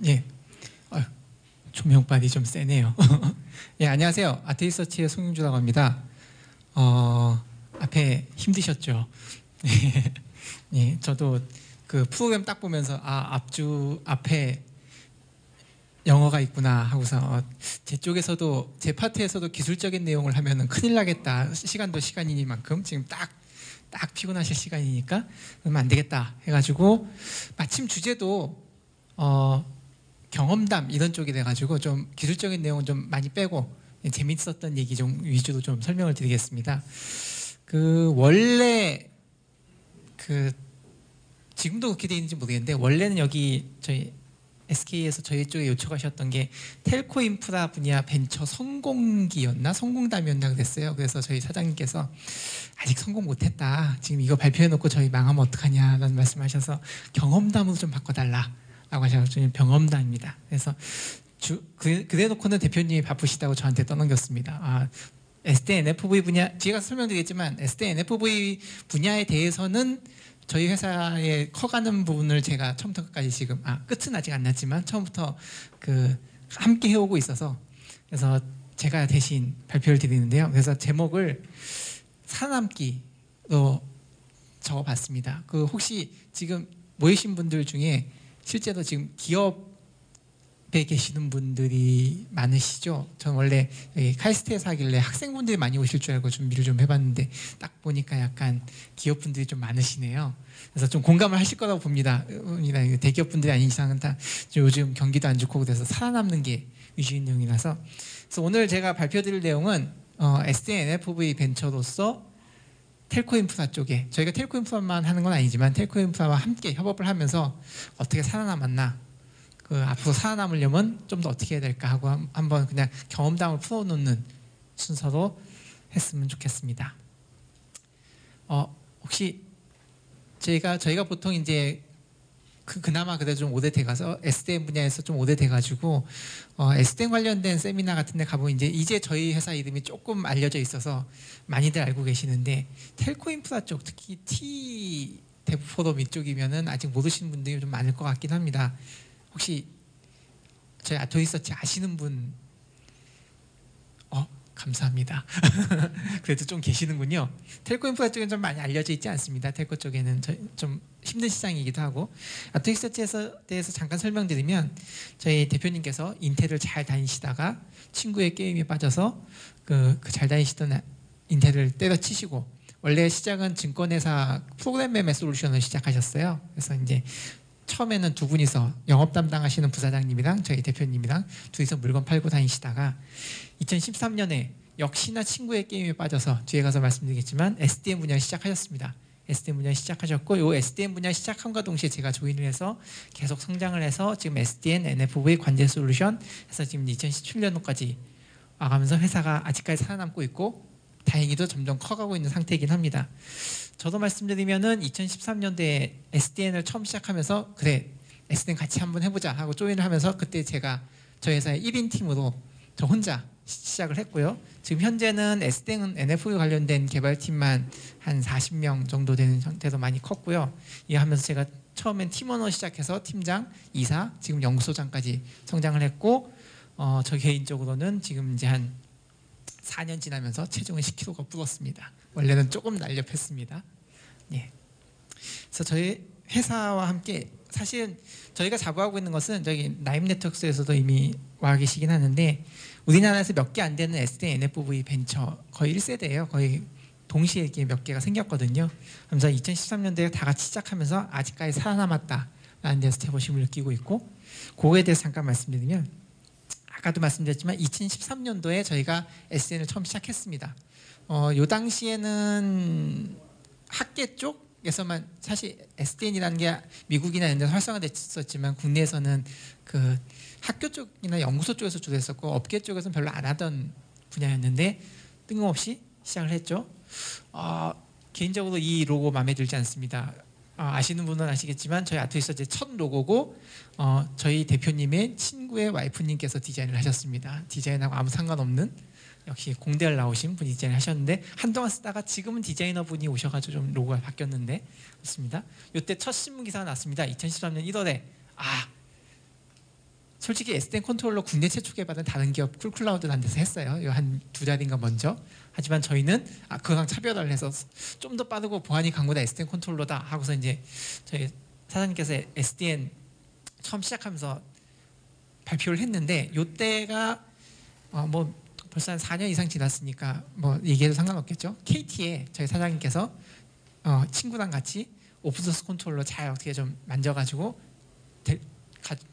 예. 조명빨이 좀 세네요. 예, 안녕하세요. 아트리서치의 송윤주라고 합니다. 앞에 힘드셨죠? 예, 저도 그 프로그램 딱 보면서 앞에 영어가 있구나 하고서 제 쪽에서도 제 파트에서도 기술적인 내용을 하면은 큰일 나겠다. 시간도 시간이니만큼 지금 딱 피곤하실 시간이니까 그러면 안 되겠다 해가지고 마침 주제도 경험담 이런 쪽이 돼가지고 좀 기술적인 내용은 좀 많이 빼고 재밌었던 얘기 좀 위주로 좀 설명을 드리겠습니다. 원래 지금도 그렇게 되어 있는지 모르겠는데 원래는 여기 저희 SK에서 저희 쪽에 요청하셨던 게 텔코 인프라 분야 벤처 성공기였나 성공담이었나 그랬어요. 그래서 저희 사장님께서 아직 성공 못했다. 지금 이거 발표해놓고 저희 망하면 어떡하냐라는 말씀하셔서 경험담으로 좀 바꿔달라. 라고 하셔서 경험담입니다. 그래서 그래놓고는 대표님이 바쁘시다고 저한테 떠넘겼습니다. SDNFV 분야, 제가 설명드리겠지만 SDNFV 분야에 대해서는 저희 회사에 커가는 부분을 제가 처음부터 끝까지 지금 끝은 아직 안 났지만 처음부터 함께 해오고 있어서 그래서 제가 대신 발표를 드리는데요. 그래서 제목을 살아남기로 적어봤습니다. 혹시 지금 모이신 분들 중에 실제로 지금 기업에 계시는 분들이 많으시죠? 전 원래 카이스트에서 하길래 학생분들이 많이 오실 줄 알고 준비를 좀 해봤는데 딱 보니까 약간 기업분들이 좀 많으시네요. 그래서 좀 공감을 하실 거라고 봅니다. 대기업분들이 아닌 이상은 다 요즘 경기도 안 좋고 그래서 살아남는 게 위주인 내용이라서 그래서 오늘 제가 발표드릴 내용은 SDNFV 벤처로서 텔코 인프라 쪽에 저희가 텔코 인프라만 하는 건 아니지만 텔코 인프라와 함께 협업을 하면서 어떻게 살아남았나 앞으로 살아남으려면 좀 더 어떻게 해야 될까 하고 한번 그냥 경험담을 풀어놓는 순서로 했으면 좋겠습니다. 혹시 저희가 보통 이제 그나마 그래도 좀 오래돼 가서 SDN 분야에서 좀 오래돼 가지고 SDN 관련된 세미나 같은 데 가보면 이제 저희 회사 이름이 조금 알려져 있어서 많이들 알고 계시는데 텔코 인프라 쪽 특히 T 대부 포럼 이쪽이면은 아직 모르시는 분들이 좀 많을 것 같긴 합니다. 혹시 저희 아토리서치 아시는 분? 감사합니다. 그래도 좀 계시는군요. 텔코 인프라 쪽은 좀 많이 알려져 있지 않습니다. 텔코 쪽에는 좀 힘든 시장이기도 하고 아토리서치에 대해서 잠깐 설명드리면 저희 대표님께서 인텔을 잘 다니시다가 친구의 게임에 빠져서 잘 다니시던 인텔을 때려치시고 원래 시작은 증권회사 프로그램 매매 솔루션을 시작하셨어요. 그래서 이제 처음에는 두 분이서 영업 담당하시는 부사장님이랑 저희 대표님이랑 둘이서 물건 팔고 다니시다가 2013년에 역시나 친구의 게임에 빠져서 뒤에 가서 말씀드리겠지만 SDN 분야 시작하셨습니다. SDN 분야 시작하셨고 이 SDN 분야 시작함과 동시에 제가 조인을 해서 계속 성장을 해서 지금 SDN, NFV 관제 솔루션 해서 지금 2017년도까지 와가면서 회사가 아직까지 살아남고 있고 다행히도 점점 커가고 있는 상태이긴 합니다. 저도 말씀드리면은 2013년도에 SDN을 처음 시작하면서 그래 SDN 같이 한번 해보자 하고 조인을 하면서 그때 제가 저희 회사의 1인 팀으로 저 혼자 시작을 했고요. 지금 현재는 SDN, NFV 관련된 개발팀만 한 40명 정도 되는 상태로 많이 컸고요. 이 하면서 제가 처음엔 팀원으로 시작해서 팀장, 이사, 지금 연구소장까지 성장을 했고 저 개인적으로는 지금 이제 한 4년 지나면서 체중은 10kg가 불었습니다. 원래는 조금 날렵했습니다. 예. 그래서 저희 회사와 함께 사실 저희가 자부하고 있는 것은 저기 나임 네트워크스에서도 이미 와 계시긴 하는데 우리나라에서 몇 개 안 되는 SDN, NFV 벤처 거의 1세대예요. 거의 동시에 이렇게 몇 개가 생겼거든요. 그래서 2013년도에 다 같이 시작하면서 아직까지 살아남았다라는 데서 자부심을 느끼고 있고 그거에 대해서 잠깐 말씀드리면 아까도 말씀드렸지만 2013년도에 저희가 SDN을 처음 시작했습니다. 요 당시에는 학계 쪽에서만 사실 SDN이라는 게 미국이나 이런 데서 활성화됐었지만 국내에서는 학교 쪽이나 연구소 쪽에서 주로 했었고 업계 쪽에서는 별로 안 하던 분야였는데 뜬금없이 시작을 했죠. 개인적으로 이 로고 마음에 들지 않습니다. 아시는 분은 아시겠지만 저희 아토리서치의 첫 로고고 저희 대표님의 친구의 와이프님께서 디자인을 하셨습니다. 디자인하고 아무 상관없는 역시 공대를 나오신 분이 디자인을 하셨는데 한동안 쓰다가 지금은 디자이너 분이 오셔가지고 좀 로고가 바뀌었는데 그렇습니다. 이때 첫 신문 기사가 났습니다. 2013년 1월에 솔직히 SDN 컨트롤러 국내 최초 개발은 다른 기업 쿨클라우드라는 데서 했어요. 한 두 달인가 먼저. 하지만 저희는 그거랑 차별화를 해서 좀 더 빠르고 보안이 강보다 SDN 컨트롤러다 하고서 이제 저희 사장님께서 SDN 처음 시작하면서 발표를 했는데 이때가 뭐 벌써 한 4년 이상 지났으니까 뭐 얘기해도 상관없겠죠. KT에 저희 사장님께서 친구랑 같이 오픈소스 컨트롤러 잘 어떻게 좀 만져가지고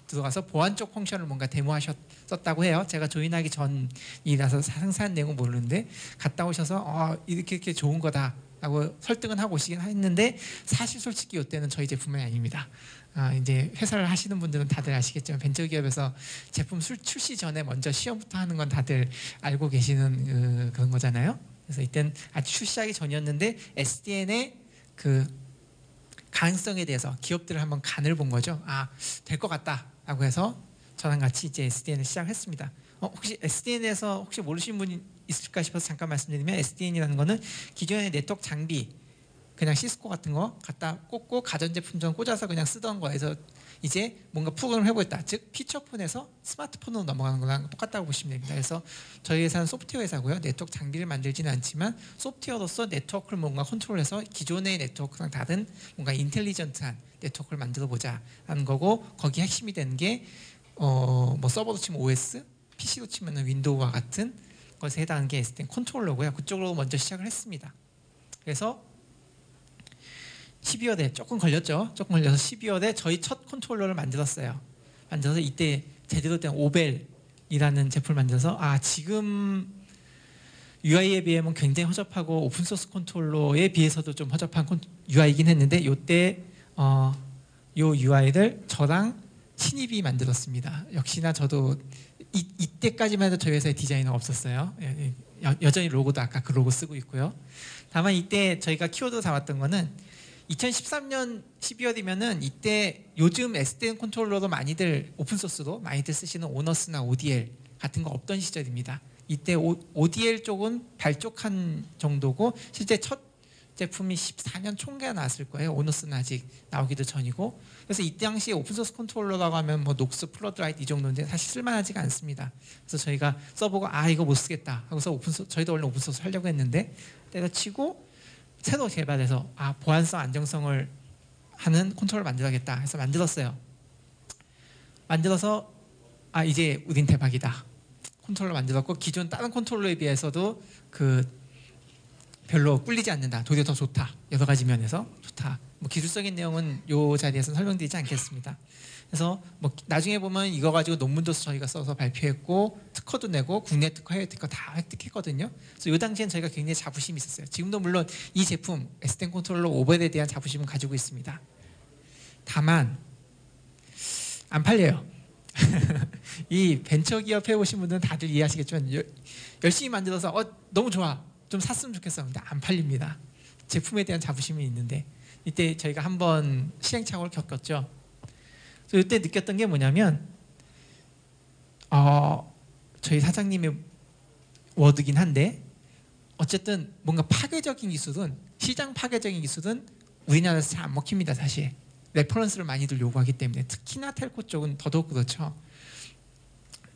들어가서 보안 쪽 펑션을 뭔가 데모하셨었다고 해요. 제가 조인하기 전이라서 상세한 내용은 모르는데 갔다 오셔서 이렇게 좋은 거다라고 설득은 하고 오시긴 했는데 사실 솔직히 이때는 저희 제품이 아닙니다. 이제 회사를 하시는 분들은 다들 아시겠지만 벤처기업에서 제품 출시 전에 먼저 시험부터 하는 건 다들 알고 계시는 그런 거잖아요. 그래서 이때는 아직 출시하기 전이었는데 SDN의 그 가능성에 대해서 기업들을 한번 간을 본 거죠. 될 것 같다라고 해서 저랑 같이 이제 SDN을 시작했습니다. 혹시 SDN에서 혹시 모르시는 분이 있을까 싶어서 잠깐 말씀드리면 SDN이라는 거는 기존의 네트워크 장비 그냥 시스코 같은 거 갖다 꽂고 가전제품처럼 꽂아서 그냥 쓰던 거에서 이제 뭔가 프로그램을 해보겠다. 즉 피처폰에서 스마트폰으로 넘어가는 거랑 똑같다고 보시면 됩니다. 그래서 저희 회사는 소프트웨어 회사고요. 네트워크 장비를 만들지는 않지만 소프트웨어로서 네트워크를 뭔가 컨트롤해서 기존의 네트워크랑 다른 뭔가 인텔리전트한 네트워크를 만들어보자 하는 거고 거기 핵심이 되는 게 뭐 서버로 치면 OS, PC로 치면 윈도우와 같은 것에 해당하는 게 SDN 컨트롤러고요. 그쪽으로 먼저 시작을 했습니다. 그래서 12월에 조금 걸렸죠. 조금 걸려서 12월에 저희 첫 컨트롤러를 만들었어요. 만들어서 이때 제대로 된 오벨이라는 제품을 만들어서 지금 UI에 비하면 굉장히 허접하고 오픈소스 컨트롤러에 비해서도 좀 허접한 UI이긴 했는데 이때 요 UI를 저랑 신입이 만들었습니다. 역시나 저도 이때까지만 해도 저희 회사에 디자이너가 없었어요. 여전히 로고도 아까 그 로고 쓰고 있고요. 다만 이때 저희가 키워드 잡았던 거는 2013년 12월이면은 이때 요즘 SDN 컨트롤러도 많이들 오픈소스로 많이들 쓰시는 오너스나 ODL 같은 거 없던 시절입니다. 이때 ODL 쪽은 발족한 정도고 실제 첫 제품이 14년 총계가 나왔을 거예요. 오너스는 아직 나오기도 전이고 그래서 이때 당시에 오픈소스 컨트롤러라고 하면 뭐 녹스, 플러드라이트 이 정도인데 사실 쓸만하지가 않습니다. 그래서 저희가 써보고 이거 못 쓰겠다 하고서 저희도 원래 오픈소스 하려고 했는데 때려치고 새로 개발해서 보안성, 안정성을 하는 컨트롤을 만들어야겠다 해서 만들었어요. 만들어서 이제 우린 대박이다. 컨트롤러 만들었고 기존 다른 컨트롤러에 비해서도 별로 꿀리지 않는다. 도리어 더 좋다. 여러 가지 면에서 좋다. 뭐 기술적인 내용은 이 자리에서 설명드리지 않겠습니다. 그래서 뭐 나중에 보면 이거 가지고 논문도 저희가 써서 발표했고 특허도 내고 국내 특허, 해외 특허 다 획득했거든요. 그래서 이 당시엔 저희가 굉장히 자부심이 있었어요. 지금도 물론 이 제품 SDN 컨트롤러 오벨에 대한 자부심은 가지고 있습니다. 다만 안 팔려요. 이 벤처기업 해보신 분들은 다들 이해하시겠지만 열심히 만들어서 너무 좋아. 좀 샀으면 좋겠어. 근데 안 팔립니다. 제품에 대한 자부심이 있는데 이때 저희가 한번 시행착오를 겪었죠. 그래서 이때 느꼈던 게 뭐냐면 저희 사장님의 워드긴 한데 어쨌든 뭔가 파괴적인 기술은 시장 파괴적인 기술은 우리나라에서 잘 안 먹힙니다. 사실 레퍼런스를 많이들 요구하기 때문에 특히나 텔코 쪽은 더더욱 그렇죠.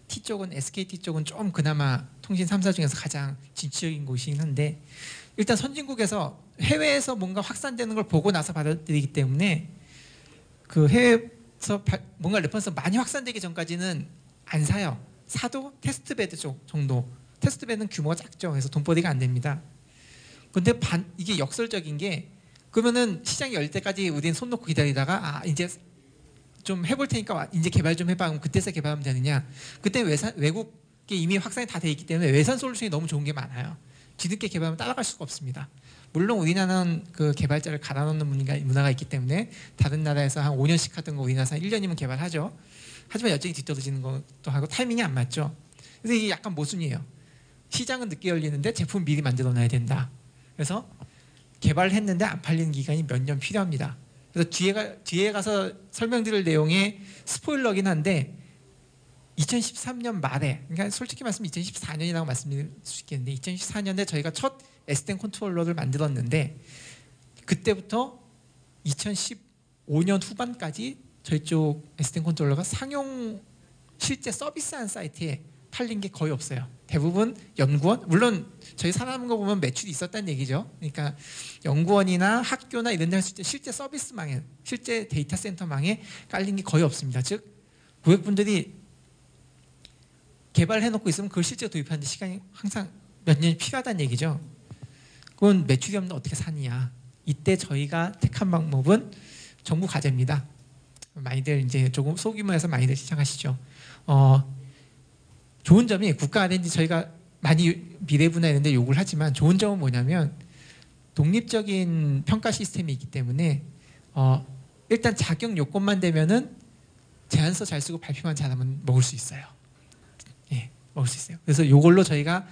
T쪽은 SKT 쪽은 좀 그나마 통신 3사 중에서 가장 진취적인 곳이긴 한데 일단 선진국에서 해외에서 뭔가 확산되는 걸 보고 나서 받아들이기 때문에 그 해외에서 뭔가 레퍼런스 많이 확산되기 전까지는 안 사요. 사도 테스트베드 정도. 테스트베드는 규모가 작죠. 그래서 돈벌이가 안 됩니다. 근데 이게 역설적인 게 그러면은 시장이 열 때까지 우리는 손 놓고 기다리다가 이제 좀 해볼 테니까 이제 개발 좀 해봐. 그럼 그때서 개발하면 되느냐. 그때 외국에 이미 확산이 다 돼 있기 때문에 외산 솔루션이 너무 좋은 게 많아요. 뒤늦게 개발하면 따라갈 수가 없습니다. 물론 우리나라는 그 개발자를 갈아넣는 문화가 있기 때문에 다른 나라에서 한 5년씩 하던 거 우리나라에서 1년이면 개발하죠. 하지만 여전히 뒤떨어지는 것도 하고 타이밍이 안 맞죠. 그래서 이게 약간 모순이에요. 시장은 늦게 열리는데 제품 미리 만들어 놔야 된다. 그래서 개발을 했는데 안 팔리는 기간이 몇 년 필요합니다. 그래서 뒤에 가서 설명드릴 내용의 스포일러긴 한데 2013년 말에 그러니까 솔직히 말씀면 2014년이라고 말씀드릴 수 있겠는데 2014년에 저희가 첫 SDN 컨트롤러를 만들었는데 그때부터 2015년 후반까지 저희 쪽 SDN 컨트롤러가 상용 실제 서비스한 사이트에 팔린 게 거의 없어요. 대부분 연구원, 물론 저희 산하는 거 보면 매출이 있었다는 얘기죠. 그러니까 연구원이나 학교나 이런 데 할 수 있는 실제 서비스망에, 실제 데이터 센터망에 깔린 게 거의 없습니다. 즉 고객분들이 개발해놓고 있으면 그걸 실제 도입하는데 시간이 항상 몇 년이 필요하다는 얘기죠. 그건 매출이 없는데 어떻게 사느냐. 이때 저희가 택한 방법은 정부 과제입니다. 많이들 이제 조금 소규모에서 많이들 시작하시죠. 좋은 점이 국가 R&D 저희가 많이 미래분야 이런 데 요구를 하지만 좋은 점은 뭐냐면 독립적인 평가 시스템이 있기 때문에 일단 자격 요건만 되면은 제안서 잘 쓰고 발표만 잘하면 먹을 수 있어요. 예, 먹을 수 있어요. 그래서 요걸로 저희가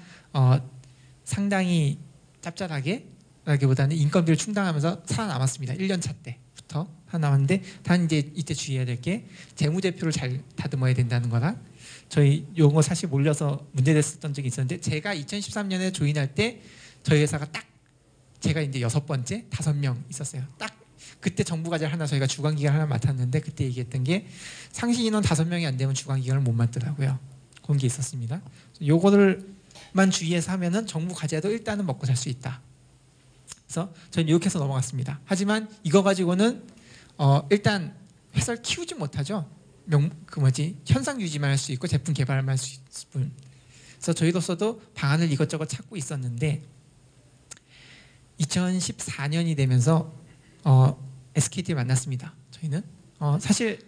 상당히 짭짤하게 라기보다는 인건비를 충당하면서 살아남았습니다. 1년 차 때부터 살아남았는데 단 이제 이때 주의해야 될 게 재무제표를 잘 다듬어야 된다는 거랑 저희 요거 사실 몰려서 문제됐었던 적이 있었는데 제가 2013년에 조인할 때 저희 회사가 딱 제가 이제 6번째 5명 있었어요. 딱 그때 정부과제를 하나 저희가 주관기관 하나 맡았는데 그때 얘기했던 게 상시 인원 5명이 안 되면 주관기관을 못 맡더라고요. 그런 게 있었습니다. 요거를만 주의해서 하면은 정부 과제도 일단은 먹고 살 수 있다. 그래서 저는 이렇게 해서 넘어갔습니다. 하지만 이거 가지고는 일단 회사를 키우지 못하죠. 현상 유지만 할 수 있고 제품 개발만 할 수 있을 뿐. 그래서 저희로서도 방안을 이것저것 찾고 있었는데 2014년이 되면서 SKT를 만났습니다. 저희는 사실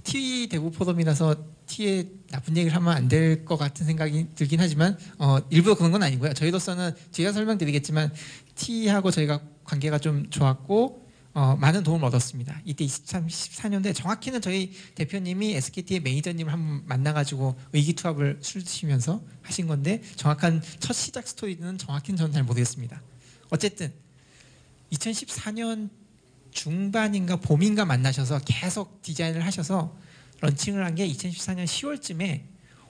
T 대구 포럼이라서 T에 나쁜 얘기를 하면 안 될 것 같은 생각이 들긴 하지만 일부러 그런 건 아니고요. 저희로서는 제가 설명드리겠지만 T하고 저희가 관계가 좀 좋았고 많은 도움을 얻었습니다. 이때 2014년도에 정확히는 저희 대표님이 SKT의 매니저님을 한번 만나가지고 의기투합을 술 드시면서 하신 건데 정확한 첫 시작 스토리는 정확히는 저는 잘 모르겠습니다. 어쨌든 2014년 중반인가 봄인가 만나셔서 계속 디자인을 하셔서 런칭을 한 게 2014년 10월쯤에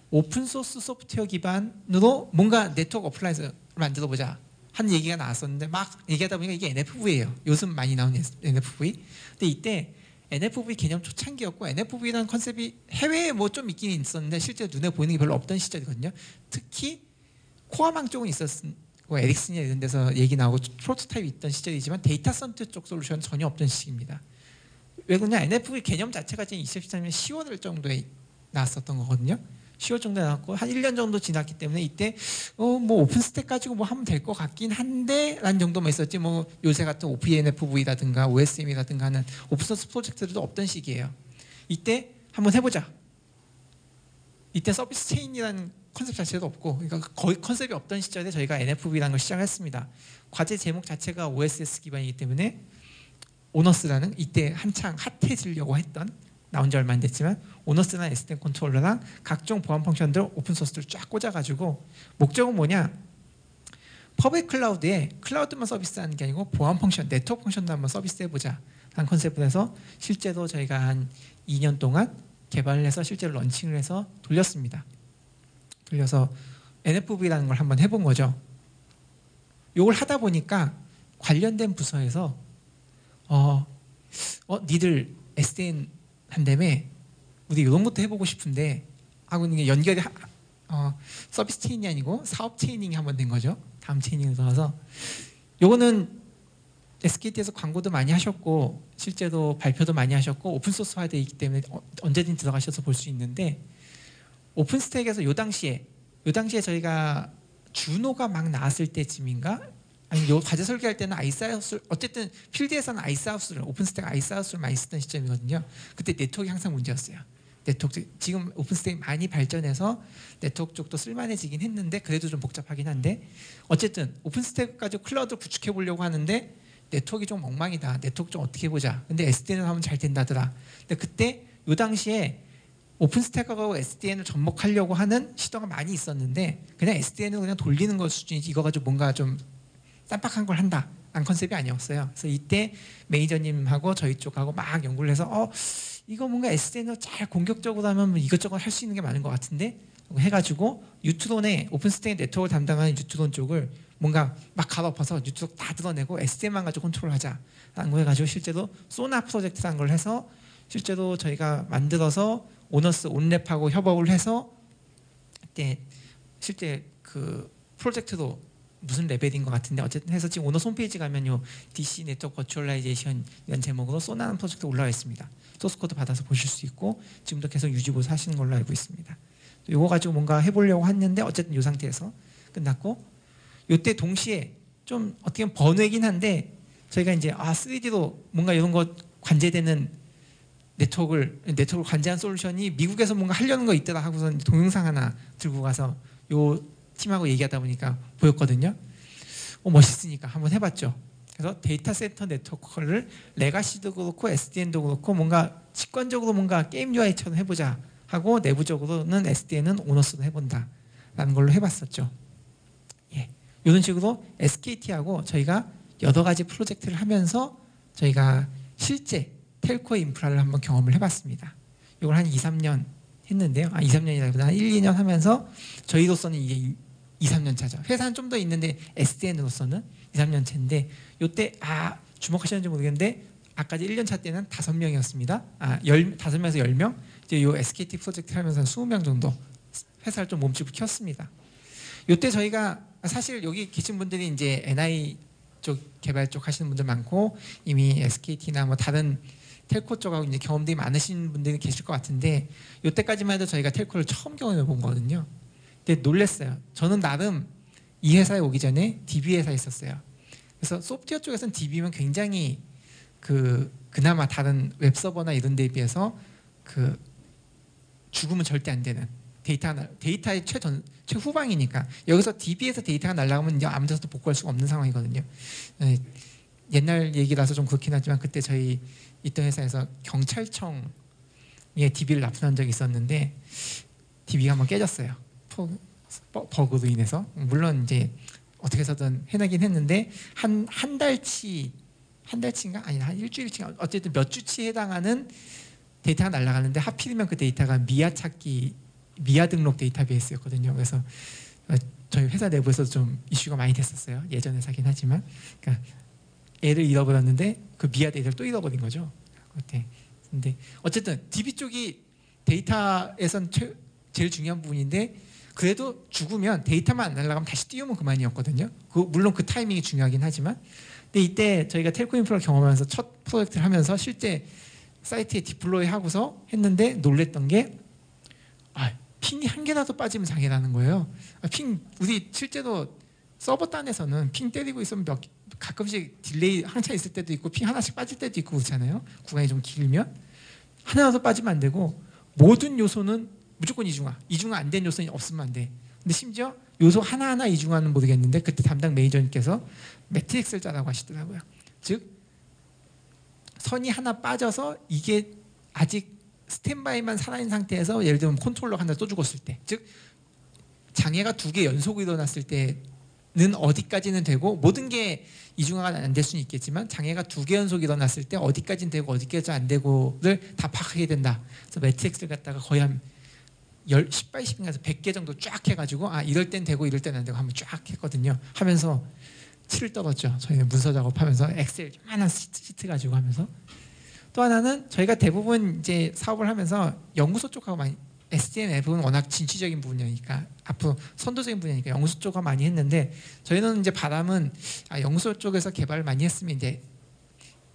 오픈소스 소프트웨어 기반으로 뭔가 네트워크 어플라이언스를 만들어보자 하는 얘기가 나왔었는데 막 얘기하다 보니까 이게 NFV예요. 요즘 많이 나오는 NFV. 근데 이때 NFV 개념 초창기였고 NFV라는 컨셉이 해외에 뭐 좀 있긴 있었는데 실제 눈에 보이는 게 별로 없던 시절이거든요. 특히 코어망 쪽은 있었고 에릭슨이나 이런 데서 얘기 나오고 프로토타입이 있던 시절이지만 데이터 센터 쪽 솔루션은 전혀 없던 시기입니다. 왜 그러냐? NFV 개념 자체가 지금 2014년 10월 정도에 나왔었던 거거든요. 10월 정도에 나왔고 한 1년 정도 지났기 때문에 이때 뭐 오픈스택 가지고 뭐 하면 될 것 같긴 한데 라는 정도만 있었지 뭐 요새 같은 OpenNFV라든가 OSM이라든가 하는 오픈소스 프로젝트들도 없던 시기예요. 이때 한번 해보자. 이때 서비스 체인이라는 컨셉 자체도 없고 그러니까 거의 컨셉이 없던 시절에 저희가 NFV라는 걸 시작했습니다. 과제 제목 자체가 OSS 기반이기 때문에 오너스라는 이때 한창 핫해지려고 했던 나온 지 얼마 안 됐지만 오너스나 SDN 컨트롤러랑 각종 보안 펑션들 오픈소스를 쫙 꽂아가지고 목적은 뭐냐? 퍼블릭 클라우드에 클라우드만 서비스하는 게 아니고 보안 펑션, 네트워크 펑션도 한번 서비스해보자 하는 컨셉으로 해서 실제로 저희가 한 2년 동안 개발을 해서 실제로 런칭을 해서 돌렸습니다. 돌려서 NFV라는 걸 한번 해본 거죠. 이걸 하다 보니까 관련된 부서에서 니들 SDN 한다며 우리 이런 것도 해보고 싶은데 하고 있는 게 연결이 서비스 체인이 아니고 사업 체이닝이 한번 된 거죠. 다음 체이닝으로 들어가서 요거는 SKT에서 광고도 많이 하셨고 실제로 발표도 많이 하셨고 오픈소스화 되어 있기 때문에 언제든 들어가셔서 볼 수 있는데 오픈스택에서 요 당시에 저희가 주노가 막 나왔을 때쯤인가 아니 요 과제 설계할 때는 아이스하우스 어쨌든 필드에서는 아이스하우스를 오픈스택 아이스하우스를 많이 쓰던 시점이거든요. 그때 네트워크가 항상 문제였어요. 네트워크 지금 오픈스택이 많이 발전해서 네트워크 쪽도 쓸만해지긴 했는데 그래도 좀 복잡하긴 한데 어쨌든 오픈스택 가지고 클라우드 구축해 보려고 하는데 네트워크가 좀 엉망이다. 네트워크 좀 어떻게 해보자. 근데 SDN을 하면 잘 된다더라. 근데 그때 요 당시에 오픈스택하고 SDN을 접목하려고 하는 시도가 많이 있었는데 그냥 SDN을 그냥 돌리는 것 수준이지 이거 가지고 뭔가 좀 쌈박한 걸 한다. 안 컨셉이 아니었어요. 그래서 이때 매니저님하고 저희 쪽하고 막 연구를 해서 이거 뭔가 SDN을 잘 공격적으로 하면 뭐 이것저것 할 수 있는 게 많은 것 같은데 해가지고 유트론에 오픈스택 네트워크를 담당하는 유트론 쪽을 뭔가 막 갈아엎어서 유트론 다 드러내고 SDN만 가지고 컨트롤하자라는 거 해가지고 실제로 소나 프로젝트라는 걸 해서 실제로 저희가 만들어서 오너스 온랩하고 협업을 해서 그때 실제 그 프로젝트도 무슨 레벨인 것 같은데 어쨌든 해서 지금 오너스 홈페이지 가면요 DC 네트워크 버추얼라이제이션 이런 제목으로 소나는 프로젝트 올라와 있습니다. 소스 코드 받아서 보실 수 있고 지금도 계속 유지보수 하시는 걸로 알고 있습니다. 이거 가지고 뭔가 해보려고 했는데 어쨌든 이 상태에서 끝났고, 이때 동시에 좀 어떻게 보면 번외긴 한데 저희가 이제 3D로 뭔가 이런 거 관제되는 네트워크를 관제한 솔루션이 미국에서 뭔가 하려는 거 있더라 하고서 동영상 하나 들고 가서 요 팀하고 얘기하다 보니까 보였거든요. 멋있으니까 한번 해봤죠. 그래서 데이터 센터 네트워크를 레가시도 그렇고 SDN도 그렇고 뭔가 직관적으로 뭔가 게임 UI처럼 해보자 하고 내부적으로는 SDN은 오너스도 해본다 라는 걸로 해봤었죠. 예. 이런 식으로 SKT하고 저희가 여러 가지 프로젝트를 하면서 저희가 실제 텔코 인프라를 한번 경험을 해봤습니다. 이걸 한 2, 3년 했는데요. 2, 3년이라기보다 한 1, 2년 하면서 저희로서는 이게 2, 3년 차죠. 회사는 좀 더 있는데 SDN으로서는 2, 3년 차인데 이때 주목하셨는지 모르겠는데 아까지 1년 차 때는 5명이었습니다. 5명에서 10명. 이제 이 SKT 프로젝트 하면서 20명 정도 회사를 좀 몸집을 키웠습니다. 이때 저희가 사실 여기 계신 분들이 이제 NI 쪽 개발 쪽 하시는 분들 많고 이미 SKT나 뭐 다른 텔코 쪽하고 이제 경험들이 많으신 분들이 계실 것 같은데 이때까지만 해도 저희가 텔코를 처음 경험해 본 거거든요. 근데 놀랐어요. 저는 나름 이 회사에 오기 전에 DB 회사에 있었어요. 그래서 소프트웨어 쪽에서는 DB면 굉장히 그나마 다른 웹서버나 이런 데에 비해서 죽으면 절대 안 되는 데이터의 최후방이니까 여기서 DB에서 데이터가 날아가면 이제 아무 데서도 복구할 수가 없는 상황이거든요. 옛날 얘기라서 좀 그렇긴 하지만 그때 저희 있던 회사에서 경찰청에 DB를 납품한 적이 있었는데 DB가 한번 깨졌어요. 버그로 인해서. 물론 이제 어떻게 해서든 해내긴 했는데 한 달치인가 아니 한 일주일치인가 어쨌든 몇 주치에 해당하는 데이터가 날아가는데 하필이면 그 데이터가 미아 등록 데이터베이스였거든요. 그래서 저희 회사 내부에서 좀 이슈가 많이 됐었어요. 예전 회사긴 하지만. 그러니까 애를 잃어버렸는데 그 미아 데이터를 또 잃어버린 거죠. 그때. 근데 어쨌든 DB 쪽이 데이터에선 제일 중요한 부분인데 그래도 죽으면 데이터만 안 날아가면 다시 띄우면 그만이었거든요. 물론 그 타이밍이 중요하긴 하지만. 근데 이때 저희가 텔코 인프라를 경험하면서 첫 프로젝트를 하면서 실제 사이트에 디플로이 하고서 했는데 놀랬던 게 핑이 한 개라도 빠지면 장애라는 거예요. 우리 실제로 서버 단에서는 핑 때리고 있으면 가끔씩 딜레이 한참 있을 때도 있고 핑 하나씩 빠질 때도 있고 그렇잖아요. 구간이 좀 길면 하나라도 빠지면 안 되고 모든 요소는 무조건 이중화 안 된 요소는 없으면 안 돼. 근데 심지어 요소 하나하나 이중화는 모르겠는데 그때 담당 매니저님께서 매트릭스를 짜라고 하시더라고요. 즉 선이 하나 빠져서 이게 아직 스탠바이만 살아있는 상태에서 예를 들면 컨트롤러가 하나 또 죽었을 때, 즉 장애가 2개 연속으로 일어났을 때는 어디까지는 되고 모든 게 이중화가 안 될 수는 있겠지만 장애가 2개 연속 일어났을 때 어디까지는 되고 어디까지 안 되고를 다 파악하게 된다. 그래서 매트릭스를 갖다가 거의 한 10발 10인가서 100개 정도 쫙 해가지고 이럴 땐 되고 이럴 땐 안 되고 한번 쫙 했거든요. 하면서 치를 떨었죠. 저희는 문서 작업하면서 엑셀 요만한 시트 가지고 하면서. 또 하나는 저희가 대부분 이제 사업을 하면서 연구소 쪽하고 많이 SDN 앱은 워낙 진취적인 분야니까 앞으로 선도적인 분야니까 연구소 쪽하고 많이 했는데 저희는 이제 바람은 연구소 쪽에서 개발을 많이 했으면 이제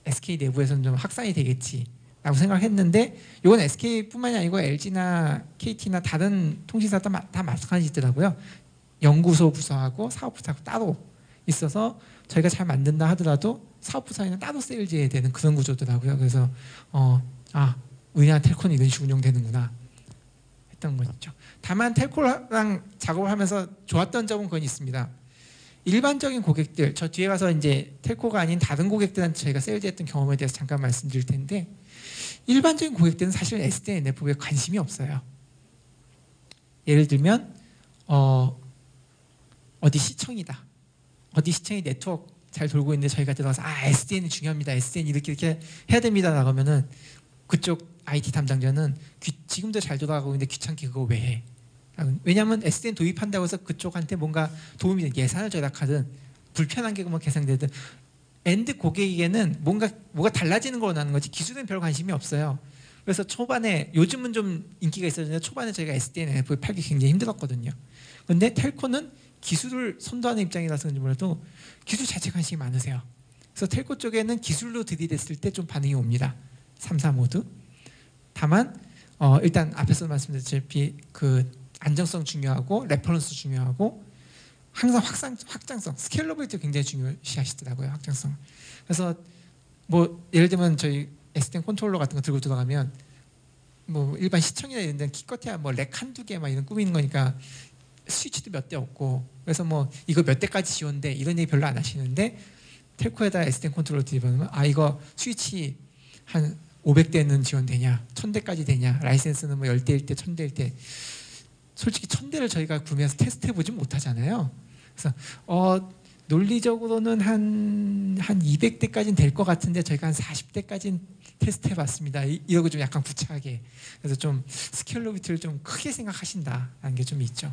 SK 내부에서는 좀 확산이 되겠지라고 생각했는데 이건 SK뿐만이 아니고 LG나 KT나 다른 통신사도 다 마찬가지더라고요. 연구소 부서하고 사업 부서하고 따로 있어서 저희가 잘 만든다 하더라도 사업부서에는 따로 세일즈해야 되는 그런 구조더라고요. 그래서 우리나라 텔코는 이런 식으로 운영되는구나 했던 거죠. 다만 텔코랑 작업을 하면서 좋았던 점은 그건 있습니다. 일반적인 고객들, 저 뒤에 가서 이제 텔코가 아닌 다른 고객들한테 저희가 세일즈했던 경험에 대해서 잠깐 말씀드릴 텐데 일반적인 고객들은 사실 SDN 네트워크에 관심이 없어요. 예를 들면 어디 시청이다. 어디 시청이 네트워크 잘 돌고 있는데 저희가 들어가서 SDN이 중요합니다. SDN 이렇게 해야 됩니다. 라고 하면은 그쪽 IT 담당자는 지금도 잘 돌아가고 있는데 귀찮게 그거 왜 해? 왜냐하면 SDN 도입한다고 해서 그쪽한테 뭔가 도움이 되는 예산을 절약하든 불편한 게 뭐 개선되든 엔드 고객에게는 뭐가 달라지는 걸 원하는 거지 기술에는 별 관심이 없어요. 그래서 초반에 요즘은 좀 인기가 있었는데 초반에 저희가 SDN, NFV 팔기 굉장히 힘들었거든요. 그런데 텔코는 기술을 선도하는 입장이라서 그런지 몰라도 기술 자체 관심이 많으세요. 그래서 텔코 쪽에는 기술로 들이댔을 때 좀 반응이 옵니다. 3사 모두. 다만 일단 앞에서 말씀드렸다시피 그 안정성 중요하고 레퍼런스 중요하고 항상 확장성, 스케일러빌리티 굉장히 중요시하시더라고요. 확장성. 그래서 뭐 예를 들면 저희 SDN 컨트롤러 같은 거 들고 들어가면 뭐 일반 시청이나 이런 데는 기껏해야 뭐 렉 한두 개 막 이런 꾸미는 거니까 스위치도 몇 대 없고 그래서 뭐 이거 몇 대까지 지원돼 이런 얘기 별로 안 하시는데 텔코에다 SDN 컨트롤러 들이보면 아 이거 스위치 한 500대는 지원되냐 1000대까지 되냐 라이센스는 뭐 10대일 때 1000대일 때 솔직히 1000대를 저희가 구매해서 테스트해보지 못하잖아요. 그래서 논리적으로는 한 200대까지는 될 것 같은데 저희가 한 40대까지는 테스트해봤습니다. 이러고 좀 약간 구차하게 그래서 좀 스케일러비티를 좀 크게 생각하신다는 게 좀 있죠.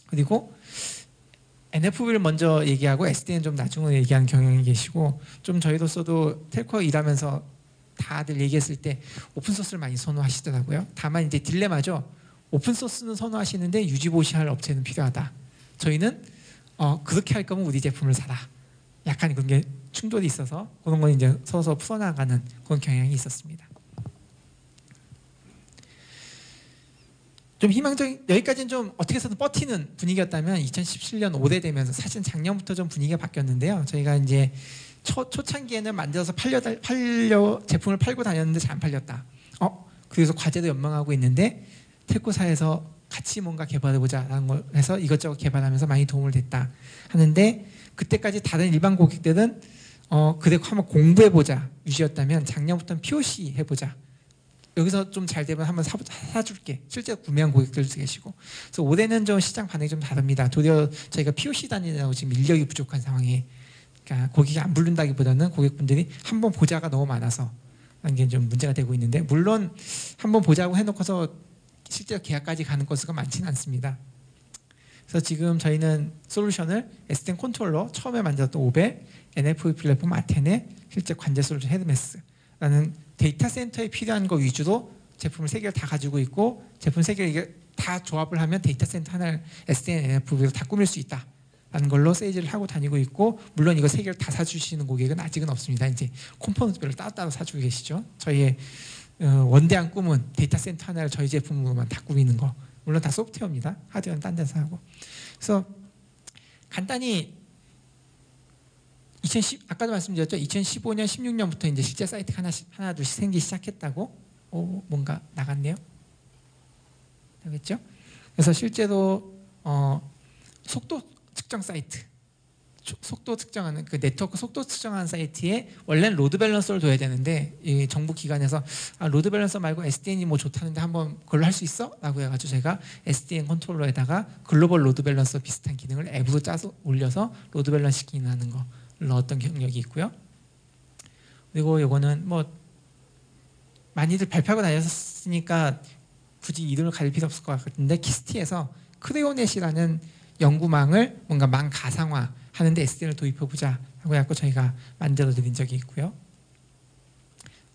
그리고 NFV를 먼저 얘기하고 SDN 좀 나중에 얘기하는 경향이 계시고 좀 저희로서도 텔코 일하면서 다들 얘기했을 때 오픈소스를 많이 선호하시더라고요. 다만 이제 딜레마죠. 오픈소스는 선호하시는데 유지보시할 업체는 필요하다. 저희는 그렇게 할 거면 우리 제품을 사라. 약간 그런 게 충돌이 있어서 그런 건 이제 서로 풀어나가는 그런 경향이 있었습니다. 좀 희망적인 여기까지는 좀 어떻게 해서든 버티는 분위기였다면 2017년 올해 되면서 사실 작년부터 좀 분위기가 바뀌었는데요. 저희가 이제 초창기에는 만들어서 제품을 팔고 다녔는데 잘 안 팔렸다. 그래서 과제도 연망하고 있는데 텔코사에서 같이 뭔가 개발해보자라는 걸 해서 이것저것 개발하면서 많이 도움을 됐다 하는데 그때까지 다른 일반 고객들은 그래 한번 공부해보자 유지였다면 작년부터는 POC 해보자. 여기서 좀 잘 되면 한번 사줄게. 실제 구매한 고객들도 계시고. 그래서 올해는 좀 시장 반응이 좀 다릅니다. 도리어 저희가 POC 다니느라고 지금 인력이 부족한 상황에 그러니까 고객이 안 부른다기보다는 고객분들이 한번 보자가 너무 많아서 하는 게 좀 문제가 되고 있는데 물론 한번 보자고 해놓고서 실제로 계약까지 가는 건수가 많지는 않습니다. 그래서 지금 저희는 솔루션을 SDN 컨트롤러 처음에 만들었던 오벨, NFV 플랫폼 아테네, 실제 관제 솔루션 헤드메스라는 데이터 센터에 필요한 거 위주로 제품을 3개를 다 가지고 있고 제품 3개를 다 조합을 하면 데이터 센터 하나를 SDN, NFV로 다 꾸밀 수 있다. 라는 걸로 세일즈를 하고 다니고 있고 물론 이거 3개를 다 사주시는 고객은 아직은 없습니다. 이제 컴포넌트별로 따로따로 사주고 계시죠. 저희의 원대한 꿈은 데이터 센터 하나를 저희 제품으로만 다 꾸미는 거. 물론 다 소프트웨어입니다. 하드웨어는 딴 데서 하고. 그래서 간단히 아까도 말씀드렸죠. 2015년, 16년부터 이제 실제 사이트가 하나 둘씩 생기기 시작했다고. 뭔가 나갔네요. 나겠죠? 그래서 실제로 속도 측정 사이트, 속도 측정하는 그 네트워크 속도 측정하는 사이트에 원래는 로드 밸런서를 둬야 되는데 이 정부 기관에서 로드 밸런서 말고 SDN이 뭐 좋다는데 한번 그걸로 할 수 있어? 라고 해가지고 제가 SDN 컨트롤러에다가 글로벌 로드 밸런서 비슷한 기능을 앱으로 짜서 올려서 로드 밸런스 기능하는 거 넣었던 경력이 있고요. 그리고 이거는 뭐 많이들 발표하고 다녔으니까 굳이 이름을 가릴 필요 없을 것 같은데 키스티에서 크레오넷이라는 연구망을 뭔가 망 가상화 하는데 SDN을 도입해보자 하고 해서 저희가 만들어드린 적이 있고요.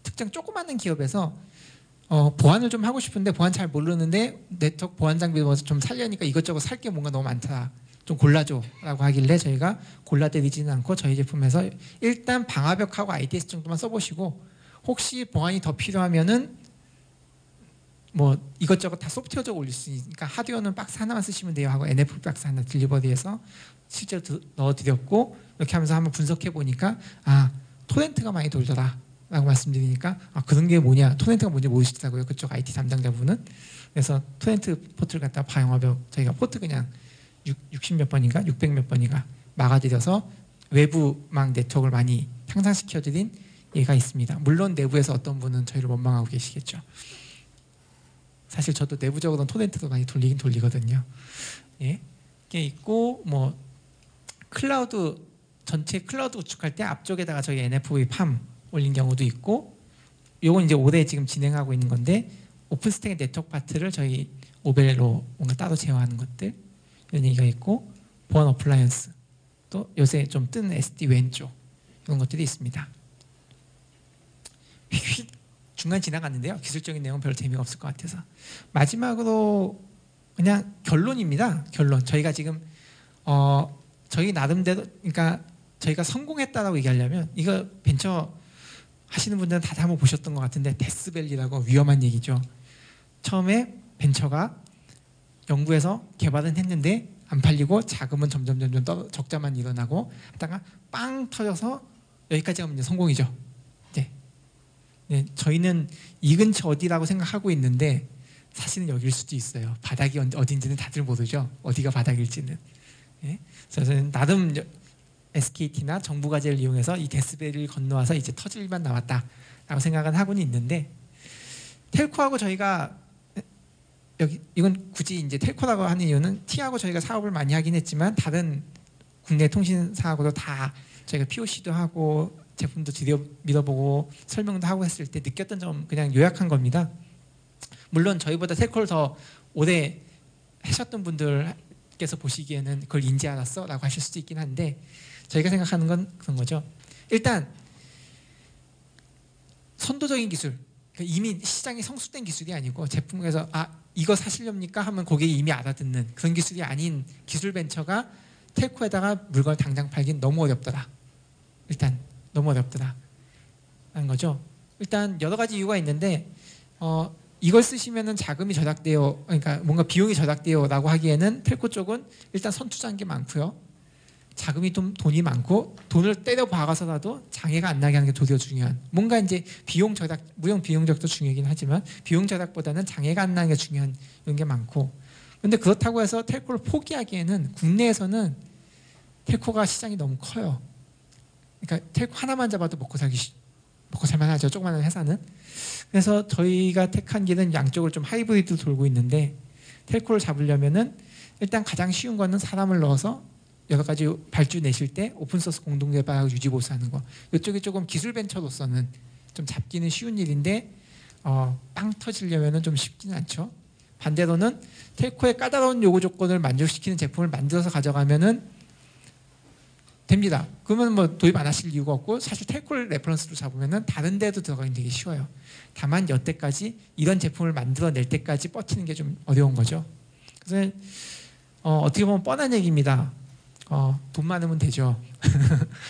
특정 조그마한 기업에서 보안을 좀 하고 싶은데 보안 잘 모르는데 네트워크 보안 장비를 좀 살려니까 이것저것 살 게 뭔가 너무 많다. 좀 골라줘 라고 하길래 저희가 골라드리지는 않고 저희 제품에서 일단 방화벽하고 IDS 정도만 써보시고 혹시 보안이 더 필요하면은 뭐 이것저것 다 소프트웨어적으로 올릴 수 있으니까 하드웨어는 박스 하나만 쓰시면 돼요 하고 NF 박스 하나 딜리버리해서 실제로 넣어드렸고 이렇게 하면서 한번 분석해 보니까 토렌트가 많이 돌더라 라고 말씀드리니까 그런 게 뭐냐 토렌트가 뭔지 모르시더라고요. 그쪽 IT 담당자분은. 그래서 토렌트 포트를 갖다가 방화벽 저희가 포트 그냥 60 몇 번인가 600 몇 번인가 막아드려서 외부망 네트워크를 많이 향상시켜드린 예가 있습니다. 물론 내부에서 어떤 분은 저희를 원망하고 계시겠죠. 사실 저도 내부적으로는 토렌트도 많이 돌리긴 돌리거든요. 예, 이게 있고 뭐 클라우드 전체 클라우드 구축할 때 앞쪽에다가 저희 NFV 팜 올린 경우도 있고, 요건 이제 올해 지금 진행하고 있는 건데 오픈스택의 네트워크 파트를 저희 오벨로 뭔가 따로 제어하는 것들 이런 얘기가 있고, 보안 어플라이언스 또 요새 좀 뜨는 SD 왼쪽 이런 것들이 있습니다. 중간 지나갔는데요. 기술적인 내용은 별로 재미가 없을 것 같아서. 마지막으로 그냥 결론입니다. 결론. 저희가 지금 저희 나름대로, 그러니까 저희가 성공했다라고 얘기하려면, 이거 벤처 하시는 분들은 다들 한번 보셨던 것 같은데, 데스밸리라고 위험한 얘기죠. 처음에 벤처가 연구해서 개발은 했는데 안 팔리고 자금은 점점 적자만 일어나고 하다가 빵 터져서 여기까지 가면 이제 성공이죠. 네, 저희는 이 근처 어디라고 생각하고 있는데 사실은 여기일 수도 있어요. 바닥이 어딘지는 다들 모르죠. 어디가 바닥일지는. 네? 그래서 저는 나름 SKT나 정부 과제를 이용해서 이 데스밸리를 건너와서 이제 터질 일만 남았다라고 생각은 하고는 있는데, 텔코하고 저희가 여기 이건 굳이 이제 텔코라고 하는 이유는 T하고 저희가 사업을 많이 하긴 했지만 다른 국내 통신사하고도 다 저희가 POC도 하고 제품도 드디어 믿어보고 설명도 하고 했을 때 느꼈던 점 그냥 요약한 겁니다. 물론 저희보다 텔코를 더 오래 하셨던 분들께서 보시기에는 그걸 인지 알았어? 라고 하실 수도 있긴 한데, 저희가 생각하는 건 그런 거죠. 일단 선도적인 기술, 그러니까 이미 시장이 성숙된 기술이 아니고 제품에서 이거 사실렵니까? 하면 고객이 이미 알아듣는 그런 기술이 아닌 기술 벤처가 텔코에다가 물건을 당장 팔긴 너무 어렵더라. 일단 너무 어렵더라 하는 거죠. 일단 여러 가지 이유가 있는데 이걸 쓰시면은 자금이 절약돼요. 그러니까 뭔가 비용이 절약돼요 라고 하기에는 텔코 쪽은 일단 선투자한 게 많고요. 자금이 좀 돈이 많고 돈을 때려 박아서라도 장애가 안 나게 하는 게 도리어 중요한, 뭔가 이제 비용 절약, 무용 비용적도 중요하긴 하지만 비용 절약보다는 장애가 안 나는 게 중요한 이런 게 많고, 근데 그렇다고 해서 텔코를 포기하기에는 국내에서는 텔코가 시장이 너무 커요. 그러니까 텔코 하나만 잡아도 먹고 살만하죠. 조그마한 회사는. 그래서 저희가 택한 길은 양쪽을 좀 하이브리드 돌고 있는데, 텔코를 잡으려면은 일단 가장 쉬운 거는 사람을 넣어서 여러 가지 발주 내실 때 오픈소스 공동 개발하고 유지 보수하는 거. 이쪽이 조금 기술 벤처로서는 좀 잡기는 쉬운 일인데 빵 터지려면은 좀 쉽지는 않죠. 반대로는 텔코의 까다로운 요구 조건을 만족시키는 제품을 만들어서 가져가면은 됩니다. 그러면 뭐 도입 안 하실 이유가 없고, 사실 텔코를 레퍼런스로 잡으면은 다른 데도 들어가긴 되게 쉬워요. 다만 여태까지 이런 제품을 만들어낼 때까지 버티는 게 좀 어려운 거죠. 그래서 어떻게 보면 뻔한 얘기입니다. 돈 많으면 되죠.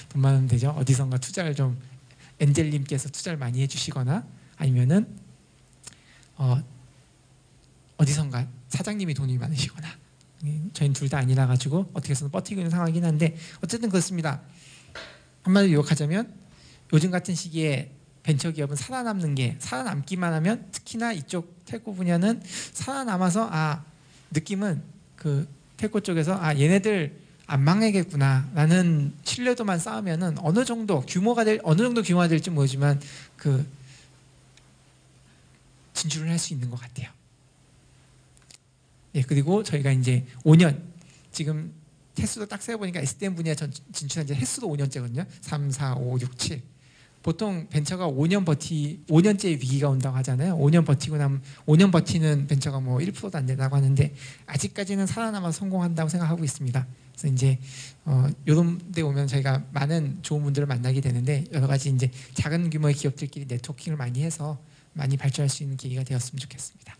돈 많으면 되죠. 어디선가 투자를 좀, 엔젤님께서 투자를 많이 해주시거나 아니면은 어디선가 사장님이 돈이 많으시거나, 저희는 둘 다 아니라 가지고 어떻게 해서든 버티고 있는 상황이긴 한데, 어쨌든 그렇습니다. 한마디로 요약하자면 요즘 같은 시기에 벤처기업은 살아남기만 하면, 특히나 이쪽 텔코 분야는 살아남아서 느낌은 그 텔코 쪽에서 얘네들 안 망하겠구나 라는 신뢰도만 쌓으면은 어느 정도 규모가 될지 모르지만 그 진출을 할 수 있는 것 같아요. 예, 그리고 저희가 이제 5년, 지금 횟수도 딱 세어보니까 SDM 분야 진출한 지 횟수도 5년째거든요. 3, 4, 5, 6, 7. 보통 벤처가 5년째 위기가 온다고 하잖아요. 5년 버티고 나면 5년 버티는 벤처가 뭐 1%도 안 된다고 하는데, 아직까지는 살아남아서 성공한다고 생각하고 있습니다. 그래서 이제 이런 데 오면 저희가 많은 좋은 분들을 만나게 되는데, 여러 가지 이제 작은 규모의 기업들끼리 네트워킹을 많이 해서 많이 발전할 수 있는 계기가 되었으면 좋겠습니다.